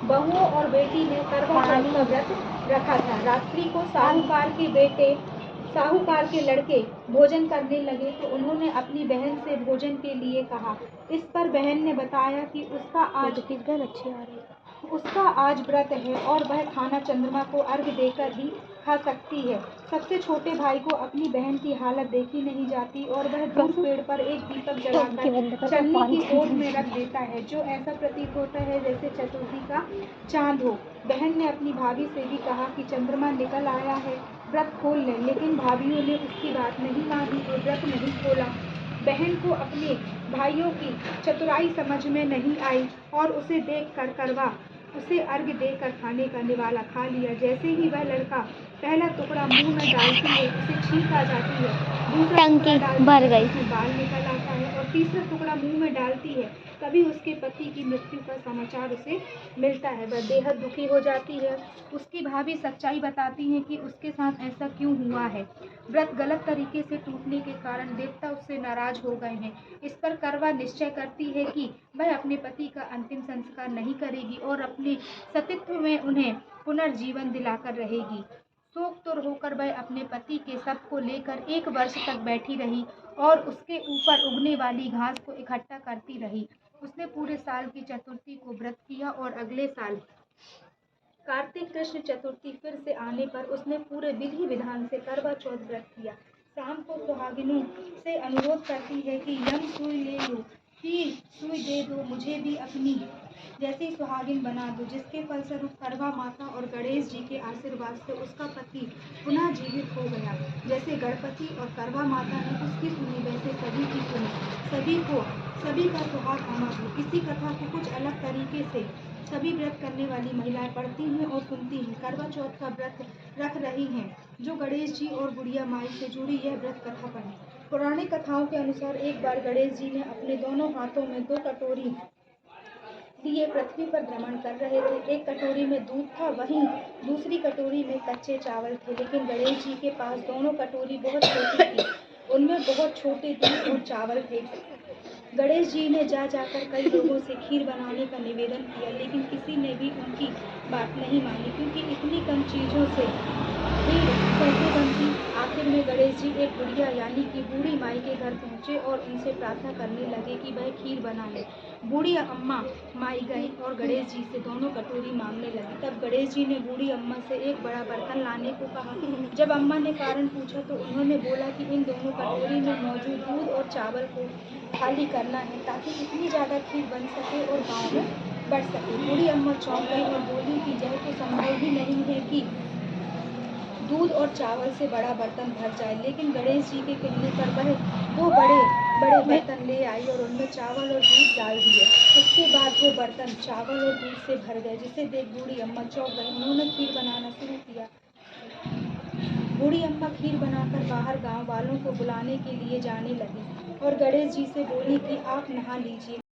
बहुओं और बेटी ने करवा चौथ का व्रत रखा था। रात्रि को साहूकार के लड़के भोजन करने लगे तो उन्होंने अपनी बहन से भोजन के लिए कहा। इस पर बहन ने बताया कि उसका आज व्रत है और वह खाना चंद्रमा को अर्घ्य देकर ही खा सकती है। सबसे छोटे भाई को अपनी बहन की हालत देखी नहीं जाती और वह दूर पेड़ पर एक दीपक जलाकर चलनी की ओट में रख देता है, जो ऐसा प्रतीत होता है जैसे चतुर्थी का चांद हो। बहन ने अपनी भाभी से भी कहा कि चंद्रमा निकल आया है, व्रत खोल ले, लेकिन भाभीयों ने उसकी बात नहीं मानी और व्रत नहीं खोला। बहन को अपने भाइयों की चतुराई समझ में नहीं आई और उसे अर्घ्य देकर खाने का निवाला खा लिया। जैसे ही वह लड़का पहला टुकड़ा मुंह में डालती है, उसे छींक आ जाती है, दूसरा टुकड़ा डालती है, उसमें बाल निकल आता है और तीसरा टुकड़ा मुंह में डालती है, तभी उसके पति की मृत्यु का समाचार उसे मिलता है। वह बेहद दुखी हो जाती है। उसकी भाभी सच्चाई बताती है कि उसके साथ ऐसा क्यों हुआ है। व्रत गलत तरीके से टूटने के कारण देवता उससे नाराज हो गए हैं। इस पर करवा निश्चय करती है कि वह अपने पति का अंतिम संस्कार नहीं करेगी और अपने सतीत्व में उन्हें पुनर्जीवन दिलाकर रहेगी। शोकतुर होकर वह अपने पति के शव को लेकर 1 वर्ष तक बैठी रही और उसके ऊपर उगने वाली घास को इकट्ठा करती रही। उसने पूरे साल की चतुर्थी को व्रत किया और अगले साल कार्तिक कृष्ण चतुर्थी फिर से आने पर उसने पूरे विधि विधान से करवा चौथ व्रत किया। शाम को सुहागिनों से अनुरोध करती है कि यम सुई ले लो, फिर सुई दे दो, मुझे भी अपनी जैसी सुहागिन बना दो, जिसके फलस्वरूप करवा माता और गणेश जी के आशीर्वाद से उसका पति पुनः जीवित हो गया। जैसे गणपति और करवा माता ने उसकी सुनी, वैसे सभी की सुनी। सभी का सुहाग अमर हो। इसी कथा को कुछ अलग तरीके से सभी व्रत करने वाली महिलाएं पढ़ती हैं और सुनती हैं। करवा चौथ का व्रत रख रही हैं जो गणेश जी और बुढ़िया माई से जुड़ी यह व्रत कथा पढ़ी। पौराणिक कथाओं के अनुसार एक बार गणेश जी ने अपने दोनों हाथों में 2 कटोरी लिए पृथ्वी पर भ्रमण कर रहे थे। एक कटोरी में दूध था, वहीं दूसरी कटोरी में कच्चे चावल थे, लेकिन गणेश जी के पास दोनों कटोरी बहुत छोटी थी, उनमें बहुत छोटे दूध और चावल थे। गणेश जी ने जाकर कई लोगों से खीर बनाने का निवेदन किया, लेकिन किसी ने भी उनकी बात नहीं मानी, क्योंकि इतनी कम चीजों से खीर कैसे बनती। आखिर में गणेश जी एक बुढ़िया यानी कि बूढ़ी माई के घर पहुँचे और उनसे प्रार्थना करने लगे कि वह खीर बना ले। बूढ़ी अम्मा माई गई और गणेश जी से दोनों कटोरी मांगने लगी। तब गणेश जी ने बूढ़ी अम्मा से एक बड़ा बर्तन लाने को कहा। जब अम्मा ने कारण पूछा तो उन्होंने बोला कि इन दोनों कटोरी में मौजूद दूध और चावल को खाली करना है, ताकि इतनी ज़्यादा खीर बन सके और गाँव में बढ़ सके। बूढ़ी अम्मा चौंक गई और बोली कि यह तो संभव ही नहीं है कि दूध और चावल से बड़ा बर्तन भर जाए। लेकिन गणेश जी के कहने पर वह 2 बड़े बर्तन ले आई और उनमें चावल और दूध डाल दिए। उसके बाद वो बर्तन चावल और दूध से भर गए, जिसे देख बूढ़ी अम्मा चौंक गई। उन्होंने खीर बनाना शुरू किया। बूढ़ी अम्मा खीर बनाकर बाहर गांव वालों को बुलाने के लिए जाने लगी और गणेश जी से बोली कि आप नहा लीजिए।